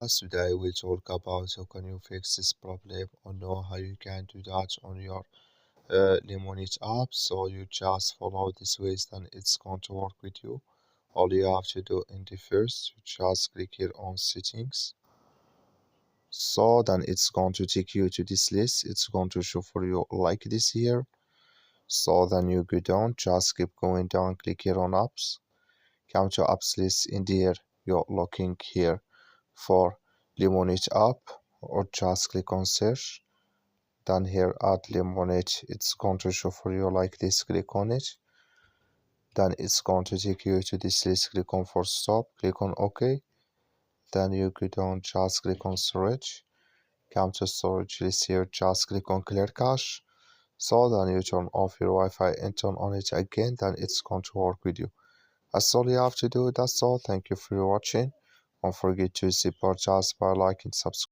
Today we'll talk about how can you fix this problem or know how you can do that on your Lemon8 app. So you just follow this ways, then it's going to work with you. All you have to do in the first, you just click here on settings. So then it's going to take you to this list. It's going to show for you like this here. So then you go down, just keep going down, click here on apps. Come to apps list. In there you're looking here for Lemon8 app, or just click on search. Then here add Lemon8, it's going to show for you like this. Click on it, then it's going to take you to this list. Click on for stop, click on OK. Then you go down, just click on storage. Come to storage list here, just click on clear cache. So then you turn off your Wi-Fi and turn on it again, then it's going to work with you. That's all you have to do. That's all. Thank you for watching. Don't forget to support us by liking, subscribe.